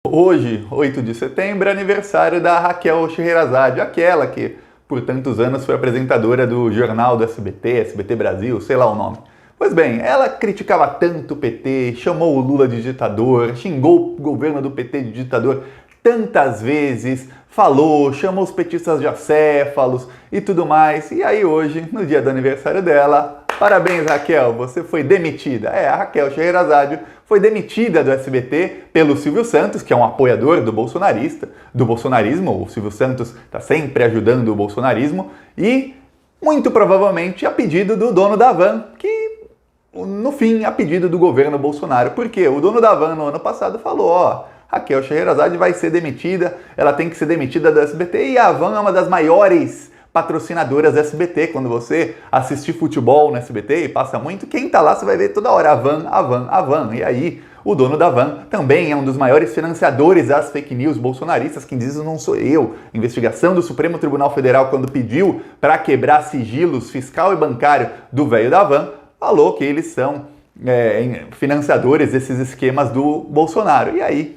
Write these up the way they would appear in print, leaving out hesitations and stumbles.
Hoje, 8 de setembro, é aniversário da Raquel Scheherazade, aquela que por tantos anos foi apresentadora do jornal do SBT, SBT Brasil, sei lá o nome. Pois bem, ela criticava tanto o PT, chamou o Lula de ditador, xingou o governo do PT de ditador tantas vezes, chamou os petistas de acéfalos e tudo mais. E aí hoje, no dia do aniversário dela, parabéns Raquel, você foi demitida. A Raquel Scheherazade foi demitida do SBT pelo Silvio Santos, que é um apoiador do bolsonarismo. O Silvio Santos está sempre ajudando o bolsonarismo e, muito provavelmente, a pedido do dono da Van, que, no fim, a pedido do governo Bolsonaro. Porque o dono da Van, no ano passado, falou, Raquel Scheherazade vai ser demitida, ela tem que ser demitida do SBT, e a Van é uma das maiores patrocinadoras do SBT. Quando você assistir futebol no SBT e passa muito, quem tá lá você vai ver toda hora a Van. E aí o dono da Van também é um dos maiores financiadores das fake news bolsonaristas. Quem diz isso não sou eu. Investigação do Supremo Tribunal Federal, quando pediu para quebrar sigilos fiscal e bancário do velho da Van, falou que eles são financiadores desses esquemas do Bolsonaro. E aí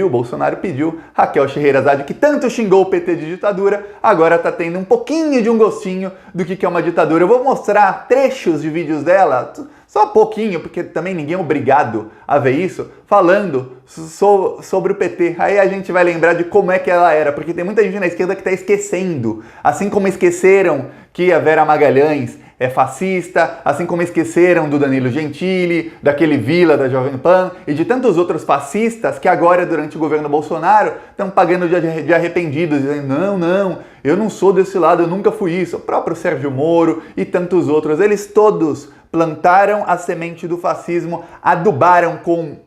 o Bolsonaro pediu, Raquel Scheherazade, que tanto xingou o PT de ditadura, agora tá tendo um pouquinho de um gostinho do que é uma ditadura. Eu vou mostrar trechos de vídeos dela, só pouquinho, porque também ninguém é obrigado a ver isso, falando sobre o PT. Aí a gente vai lembrar de como é que ela era, porque tem muita gente na esquerda que tá esquecendo, assim como esqueceram que a Vera Magalhães é fascista, assim como esqueceram do Danilo Gentili, daquele Vila da Jovem Pan e de tantos outros fascistas que agora, durante o governo Bolsonaro, estão pagando de arrependidos, dizendo não, eu não sou desse lado, eu nunca fui isso. O próprio Sérgio Moro e tantos outros, eles todos plantaram a semente do fascismo, adubaram com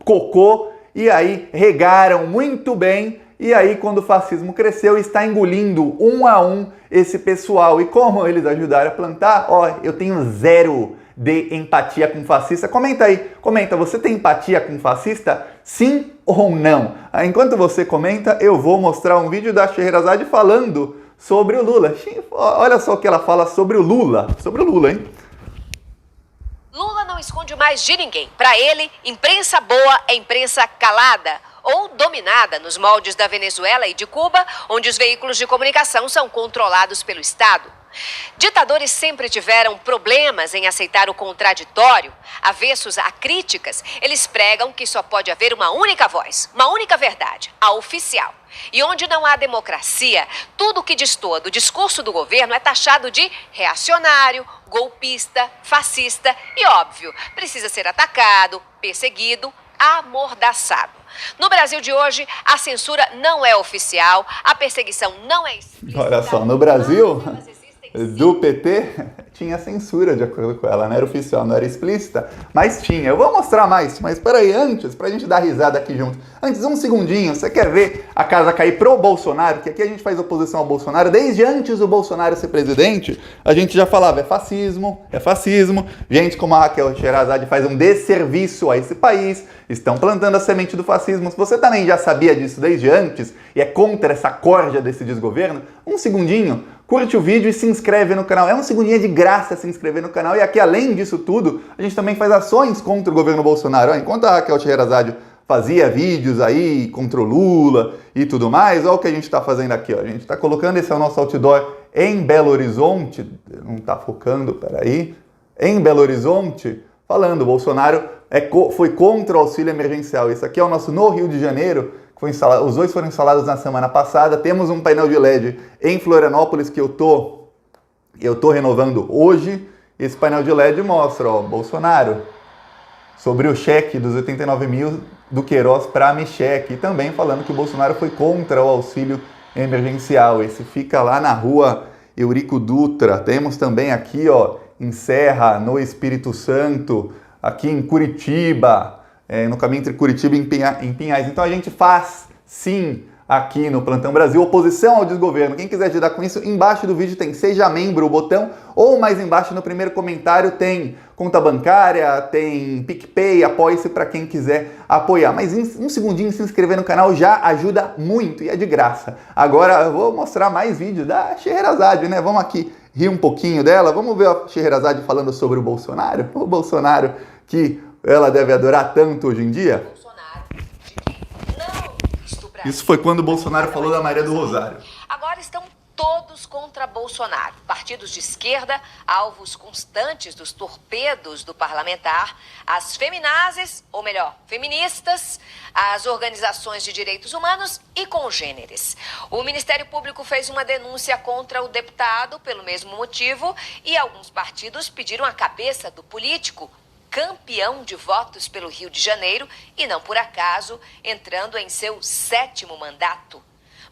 cocô e aí regaram muito bem. E aí, quando o fascismo cresceu, está engolindo um a um esse pessoal. E como eles ajudaram a plantar, eu tenho zero de empatia com fascista. Comenta aí, você tem empatia com fascista? Sim ou não? Enquanto você comenta, eu vou mostrar um vídeo da Scheherazade falando sobre o Lula. Olha só o que ela fala sobre o Lula, hein? Lula não esconde mais de ninguém. Para ele, imprensa boa é imprensa calada ou dominada nos moldes da Venezuela e de Cuba, onde os veículos de comunicação são controlados pelo Estado. Ditadores sempre tiveram problemas em aceitar o contraditório. Avessos a críticas, eles pregam que só pode haver uma única voz, uma única verdade, a oficial. E onde não há democracia, tudo que destoa do discurso do governo é taxado de reacionário, golpista, fascista e, óbvio, precisa ser atacado, perseguido, amordaçado. No Brasil de hoje, a censura não é oficial, a perseguição não é explícita. Olha só, no Brasil do PT tinha censura, de acordo com ela, não era oficial, não era explícita, mas tinha. Eu vou mostrar mais, mas peraí, antes, pra gente dar risada aqui junto. Antes, um segundinho, você quer ver a casa cair pro Bolsonaro? Que aqui a gente faz oposição ao Bolsonaro, desde antes do Bolsonaro ser presidente, a gente já falava, é fascismo. Gente como a Raquel Scheherazade faz um desserviço a esse país, estão plantando a semente do fascismo. Se você também já sabia disso desde antes e é contra essa corja desse desgoverno, um segundinho, curte o vídeo e se inscreve no canal. É um segundinho de graça se inscrever no canal. E aqui, além disso tudo, a gente também faz ações contra o governo Bolsonaro. Enquanto a Raquel Scheherazade fazia vídeos aí contra o Lula e tudo mais, olha o que a gente está fazendo aqui. A gente está colocando, esse é o nosso outdoor em Belo Horizonte. Não está focando, peraí. Em Belo Horizonte, falando, Bolsonaro foi contra o auxílio emergencial. Esse aqui é o nosso no Rio de Janeiro. Os dois foram instalados na semana passada. Temos um painel de LED em Florianópolis que eu tô renovando hoje. Esse painel de LED mostra, Bolsonaro, sobre o cheque dos 89 mil do Queiroz para a Micheque. E também falando que o Bolsonaro foi contra o auxílio emergencial. Esse fica lá na rua Eurico Dutra. Temos também aqui, em Serra, no Espírito Santo, aqui em Curitiba, no caminho entre Curitiba e Pinhais. Então a gente faz, sim, aqui no Plantão Brasil, oposição ao desgoverno. Quem quiser ajudar com isso, embaixo do vídeo tem Seja Membro, o botão, ou mais embaixo no primeiro comentário tem conta bancária, tem PicPay, apoie-se para quem quiser apoiar. Mas um segundinho se inscrever no canal já ajuda muito e é de graça. Agora eu vou mostrar mais vídeos da Scheherazade, né? Vamos aqui rir um pouquinho dela. Vamos ver a Scheherazade falando sobre o Bolsonaro que ela deve adorar tanto hoje em dia. Isso foi quando o Bolsonaro falou da Maria do Rosário. Agora estão todos contra Bolsonaro. Partidos de esquerda, alvos constantes dos torpedos do parlamentar, as feminazes, ou melhor, feministas, as organizações de direitos humanos e congêneres. O Ministério Público fez uma denúncia contra o deputado pelo mesmo motivo e alguns partidos pediram a cabeça do político campeão de votos pelo Rio de Janeiro e, não por acaso, entrando em seu 7º mandato.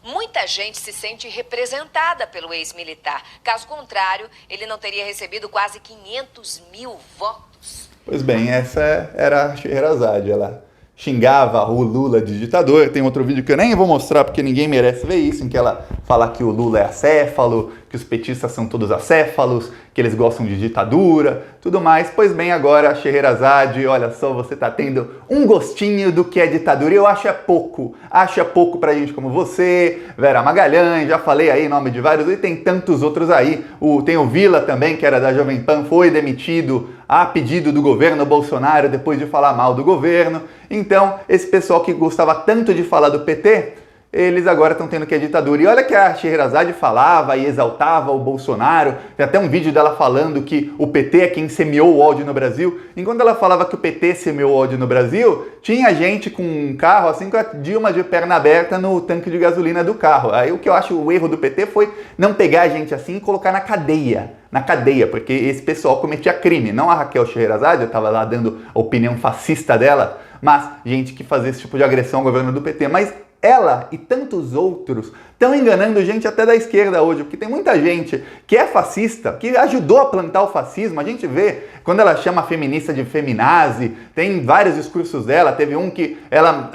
Muita gente se sente representada pelo ex-militar. Caso contrário, ele não teria recebido quase 500 mil votos. Pois bem, essa era a Scheherazade. Ela xingava o Lula de ditador. Tem outro vídeo que eu nem vou mostrar porque ninguém merece ver isso, em que ela fala que o Lula é acéfalo, que os petistas são todos acéfalos, que eles gostam de ditadura, tudo mais. Pois bem, agora a Scheherazade, olha só, você tá tendo um gostinho do que é ditadura. E eu acho é pouco pra gente como você, Vera Magalhães, já falei aí em nome de vários, e tem tantos outros aí. Tem o Vila também, que era da Jovem Pan, foi demitido a pedido do governo Bolsonaro depois de falar mal do governo. Então, esse pessoal que gostava tanto de falar do PT, eles agora estão tendo que é ditadura. E olha que a Scheherazade falava e exaltava o Bolsonaro. Tem até um vídeo dela falando que o PT é quem semeou o ódio no Brasil. Enquanto ela falava que o PT semeou o ódio no Brasil, tinha gente com um carro assim com a Dilma de perna aberta no tanque de gasolina do carro. Aí o que eu acho o erro do PT foi não pegar a gente assim e colocar na cadeia, porque esse pessoal cometia crime. Não a Raquel Scheherazade, eu estava lá dando a opinião fascista dela, mas gente que fazia esse tipo de agressão ao governo do PT. Mas ela e tantos outros estão enganando gente até da esquerda hoje, porque tem muita gente que é fascista, que ajudou a plantar o fascismo. A gente vê quando ela chama a feminista de feminazi, tem vários discursos dela. Teve um que ela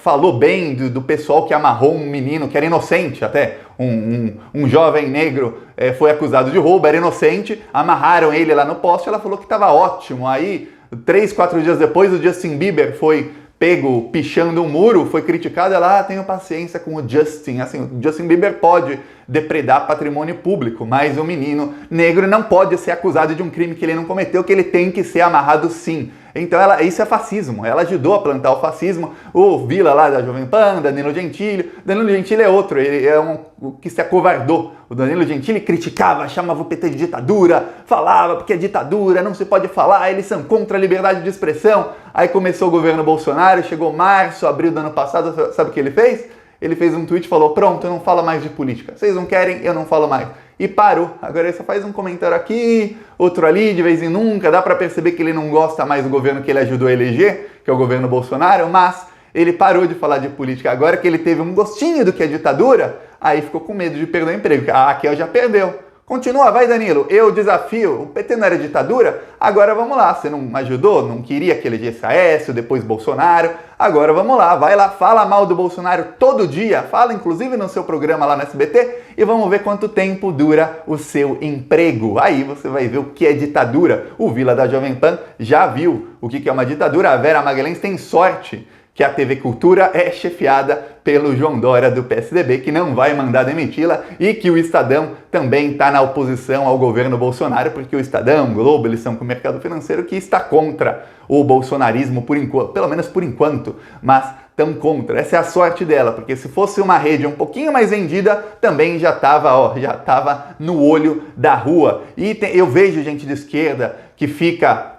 falou bem do pessoal que amarrou um menino que era inocente, até um jovem negro foi acusado de roubo, era inocente, amarraram ele lá no poste, ela falou que estava ótimo. Aí 3, 4 dias depois o Justin Bieber foi pego pichando um muro, foi criticado, ela, tenho paciência com o Justin. Assim, o Justin Bieber pode depredar patrimônio público, mas o menino negro não pode ser acusado de um crime que ele não cometeu, que ele tem que ser amarrado sim. Então isso é fascismo, ela ajudou a plantar o fascismo. O Vila lá da Jovem Pan, Danilo Gentili é outro, ele é o que se acovardou. O Danilo Gentili criticava, chamava o PT de ditadura, falava porque é ditadura, não se pode falar, eles são contra a liberdade de expressão. Aí começou o governo Bolsonaro, chegou março, abril do ano passado, sabe o que ele fez? Ele fez um tweet e falou, pronto, eu não falo mais de política. Vocês não querem, eu não falo mais. E parou. Agora ele só faz um comentário aqui, outro ali, de vez em nunca. Dá pra perceber que ele não gosta mais do governo que ele ajudou a eleger, que é o governo Bolsonaro, mas ele parou de falar de política. Agora que ele teve um gostinho do que é ditadura, aí ficou com medo de perder o emprego. A Raquel já perdeu. Continua, vai Danilo, eu desafio, o PT não era ditadura, agora vamos lá, você não ajudou, não queria que elegesse Aécio, depois Bolsonaro, agora vamos lá, vai lá, fala mal do Bolsonaro todo dia, fala inclusive no seu programa lá no SBT e vamos ver quanto tempo dura o seu emprego. Aí você vai ver o que é ditadura. O Vila da Jovem Pan já viu o que é uma ditadura. A Vera Magalhães tem sorte que a TV Cultura é chefiada pelo João Dória do PSDB, que não vai mandar demiti-la, e que o Estadão também está na oposição ao governo Bolsonaro, porque o Estadão, o Globo, eles são com o mercado financeiro que está contra o bolsonarismo, por enquanto, pelo menos por enquanto, mas estão contra. Essa é a sorte dela, porque se fosse uma rede um pouquinho mais vendida, também já estava no olho da rua. E eu vejo gente de esquerda que fica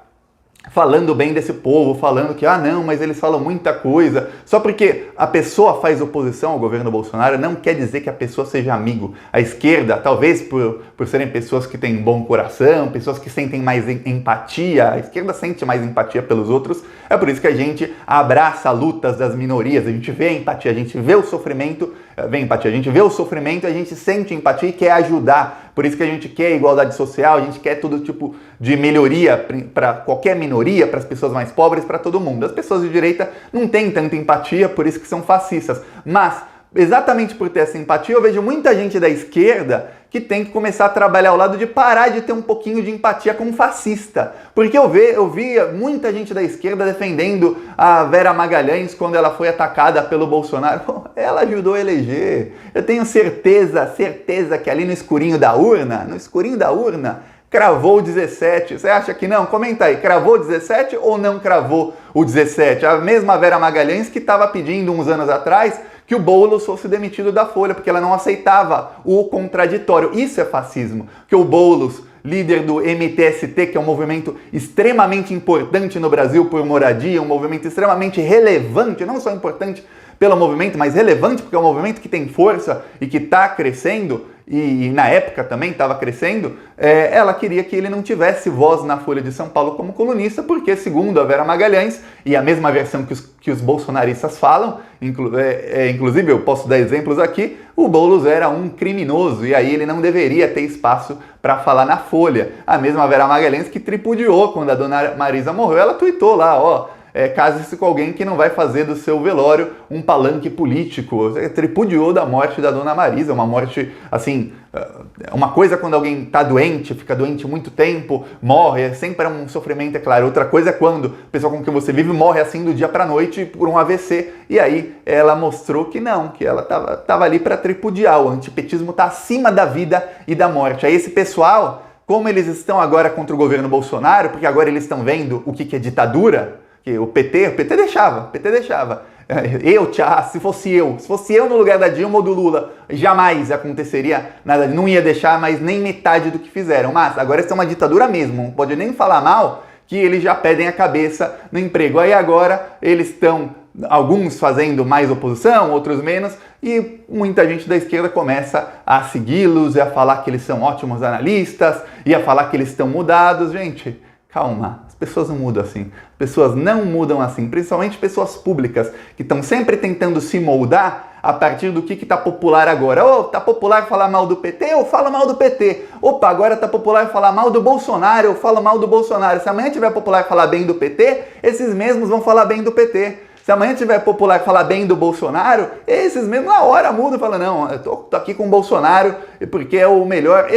falando bem desse povo, falando que, não, mas eles falam muita coisa. Só porque a pessoa faz oposição ao governo Bolsonaro, não quer dizer que a pessoa seja amigo. A esquerda, talvez por serem pessoas que têm bom coração, pessoas que sentem mais empatia, a esquerda sente mais empatia pelos outros, é por isso que a gente abraça lutas das minorias, a gente vê a empatia, a gente vê o sofrimento, a gente vê o sofrimento, a gente sente empatia e quer ajudar. Por isso que a gente quer igualdade social, a gente quer todo tipo de melhoria para qualquer minoria, para as pessoas mais pobres, para todo mundo. As pessoas de direita não têm tanta empatia, por isso que são fascistas. Mas, exatamente por ter essa empatia, eu vejo muita gente da esquerda que tem que começar a trabalhar ao lado de parar de ter um pouquinho de empatia com fascista. Porque eu via muita gente da esquerda defendendo a Vera Magalhães quando ela foi atacada pelo Bolsonaro. Pô, ela ajudou a eleger. Eu tenho certeza que ali no escurinho da urna, cravou o 17. Você acha que não? Comenta aí, cravou o 17 ou não cravou o 17? A mesma Vera Magalhães que estava pedindo uns anos atrás que o Boulos fosse demitido da Folha, porque ela não aceitava o contraditório. Isso é fascismo, que o Boulos, líder do MTST, que é um movimento extremamente importante no Brasil por moradia, um movimento extremamente relevante, não só importante pelo movimento, mas relevante porque é um movimento que tem força e que está crescendo, e na época também estava crescendo, ela queria que ele não tivesse voz na Folha de São Paulo como colunista, porque, segundo a Vera Magalhães, e a mesma versão que os bolsonaristas falam, inclusive eu posso dar exemplos aqui, o Boulos era um criminoso e aí ele não deveria ter espaço para falar na Folha. A mesma Vera Magalhães que tripudiou quando a dona Marisa morreu, ela tuitou lá, ó, case-se com alguém que não vai fazer do seu velório um palanque político. Tripudiou da morte da dona Marisa, uma morte, assim, uma coisa quando alguém está doente, fica doente muito tempo, morre, sempre é um sofrimento, é claro. Outra coisa é quando a pessoa com quem você vive morre assim do dia para a noite por um AVC. E aí ela mostrou que não, que ela estava ali para tripudiar. O antipetismo está acima da vida e da morte. Aí esse pessoal, como eles estão agora contra o governo Bolsonaro, porque agora eles estão vendo o que é ditadura, que o PT deixava. Se fosse eu no lugar da Dilma ou do Lula, jamais aconteceria nada, não ia deixar mais nem metade do que fizeram. Mas agora isso é uma ditadura mesmo, não pode nem falar mal, que eles já pedem a cabeça no emprego. Aí agora eles estão, alguns fazendo mais oposição, outros menos, e muita gente da esquerda começa a segui-los e a falar que eles são ótimos analistas, e a falar que eles estão mudados. Gente, calma, as pessoas não mudam assim. As pessoas não mudam assim, principalmente pessoas públicas, que estão sempre tentando se moldar a partir do que está popular agora. Tá popular falar mal do PT? Eu falo mal do PT. Opa, agora tá popular falar mal do Bolsonaro? Eu falo mal do Bolsonaro. Se amanhã tiver popular falar bem do PT, esses mesmos vão falar bem do PT. Se amanhã tiver popular falar bem do Bolsonaro, esses mesmos na hora mudam e falam, não, eu tô aqui com o Bolsonaro porque é o melhor.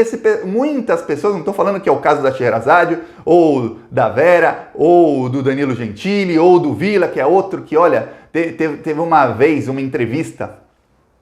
Muitas pessoas, não estou falando que é o caso da Scheherazade, ou da Vera, ou do Danilo Gentili, ou do Vila, que é outro que, olha, teve uma vez uma entrevista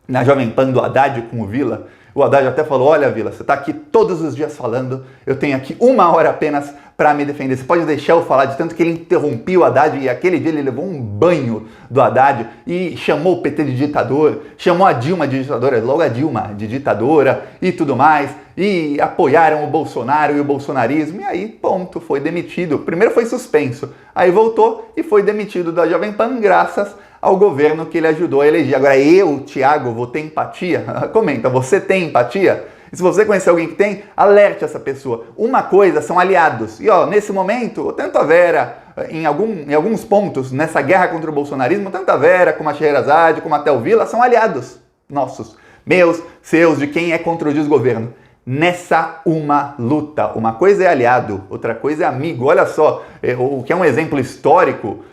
na Jovem Pan do Haddad com o Vila. O Haddad até falou, olha Vila, você está aqui todos os dias falando, eu tenho aqui 1 hora apenas para me defender. Você pode deixar eu falar, de tanto que ele interrompeu o Haddad, e aquele dia ele levou um banho do Haddad e chamou o PT de ditador, chamou a Dilma de ditadora, logo a Dilma de ditadora e tudo mais, e apoiaram o Bolsonaro e o bolsonarismo, e aí, ponto, foi demitido. Primeiro foi suspenso, aí voltou e foi demitido da Jovem Pan graças ao governo que ele ajudou a eleger. Agora eu, Thiago, vou ter empatia? Comenta, você tem empatia? E se você conhecer alguém que tem, alerte essa pessoa. Uma coisa são aliados. E nesse momento, tanto a Vera, em alguns pontos, nessa guerra contra o bolsonarismo, tanto a Vera, como a Scheherazade, como até o Vila, são aliados nossos. Meus, seus, de quem é contra o desgoverno. Nessa uma luta. Uma coisa é aliado, outra coisa é amigo. Olha só, o que é um exemplo histórico,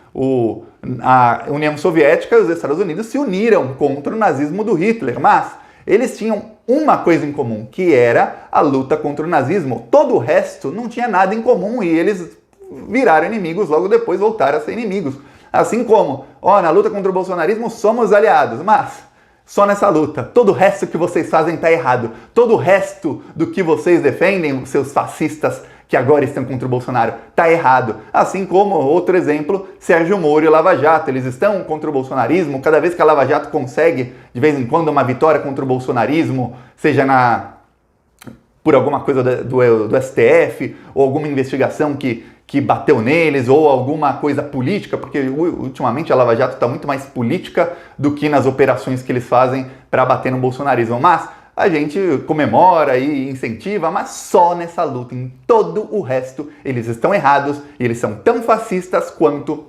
a União Soviética e os Estados Unidos se uniram contra o nazismo do Hitler, mas eles tinham uma coisa em comum, que era a luta contra o nazismo. Todo o resto não tinha nada em comum e eles viraram inimigos, logo depois voltaram a ser inimigos. Assim como, na luta contra o bolsonarismo somos aliados, mas só nessa luta. Todo o resto que vocês fazem está errado. Todo o resto do que vocês defendem, seus fascistas que agora estão contra o Bolsonaro, está errado. Assim como, outro exemplo, Sérgio Moro e Lava Jato. Eles estão contra o bolsonarismo. Cada vez que a Lava Jato consegue, de vez em quando, uma vitória contra o bolsonarismo, seja por alguma coisa do STF, ou alguma investigação que bateu neles, ou alguma coisa política, porque ultimamente a Lava Jato está muito mais política do que nas operações que eles fazem para bater no bolsonarismo. Mas a gente comemora e incentiva, mas só nessa luta. Em todo o resto, eles estão errados e eles são tão fascistas quanto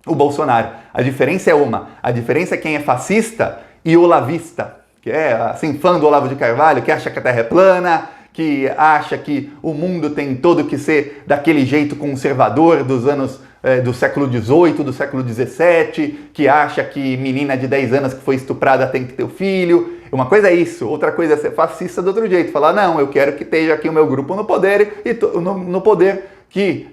o Bolsonaro. A diferença é a diferença é quem é fascista e olavista, que é assim, fã do Olavo de Carvalho, que acha que a Terra é plana, que acha que o mundo tem todo que ser daquele jeito conservador dos anos do século XVIII, do século XVII, que acha que menina de 10 anos que foi estuprada tem que ter o filho. Uma coisa é isso, outra coisa é ser fascista do outro jeito. Falar, não, eu quero que esteja aqui o meu grupo no poder, e no poder que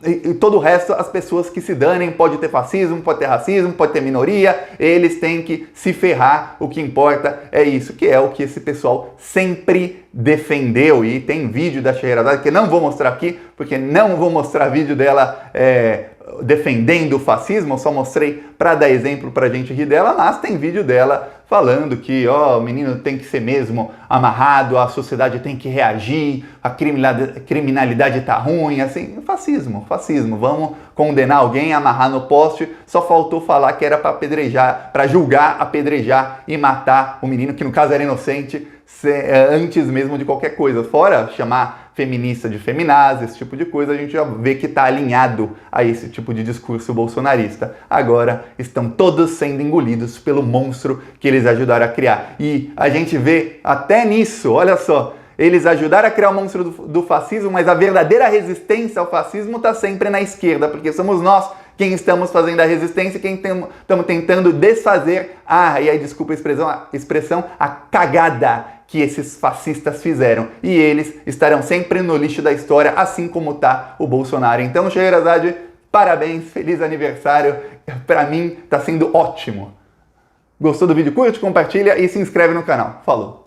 e todo o resto, as pessoas que se danem, pode ter fascismo, pode ter racismo, pode ter minoria, eles têm que se ferrar, o que importa é isso, que é o que esse pessoal sempre defendeu. E tem vídeo da Scheherazade que não vou mostrar aqui, porque não vou mostrar vídeo dela defendendo o fascismo, eu só mostrei para dar exemplo para a gente rir dela, mas tem vídeo dela falando que o menino tem que ser mesmo amarrado, a sociedade tem que reagir, a criminalidade tá ruim, assim, fascismo, vamos condenar alguém, amarrar no poste, só faltou falar que era para apedrejar, para julgar, apedrejar e matar o menino, que no caso era inocente, antes mesmo de qualquer coisa, fora chamar feminista de feminazi, esse tipo de coisa, a gente já vê que está alinhado a esse tipo de discurso bolsonarista. Agora estão todos sendo engolidos pelo monstro que eles ajudaram a criar. E a gente vê até nisso, olha só, eles ajudaram a criar o monstro do fascismo, mas a verdadeira resistência ao fascismo está sempre na esquerda, porque somos nós quem estamos fazendo a resistência, quem estamos tentando desfazer, e aí desculpa a expressão, a cagada que esses fascistas fizeram. E eles estarão sempre no lixo da história, assim como tá o Bolsonaro. Então, Scheherazade, parabéns, feliz aniversário. Pra mim, tá sendo ótimo. Gostou do vídeo? Curte, compartilha e se inscreve no canal. Falou!